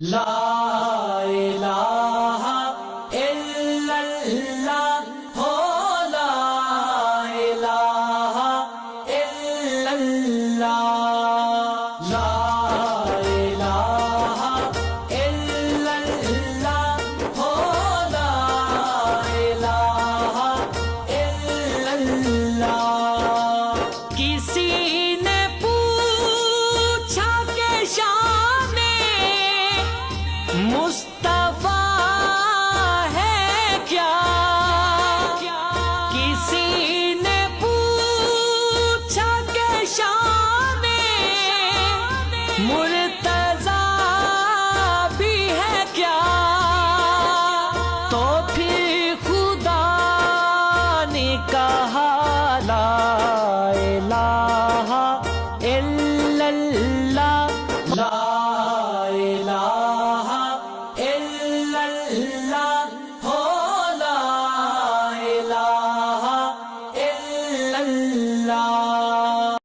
لا الہ الا اللہ ہو، لا الہ الا اللہ، لا الہ الا اللہ ہو، لا الہ الا اللہ۔ کسی نے پوچھا کہ شان مصطفیٰ ہے کیا، کسی نے پوچھا کہ شان مرتضیٰ بھی ہے کیا، تو پھر خدا نے کہا لا الہ الا اللہ، لا الہ الا اللہ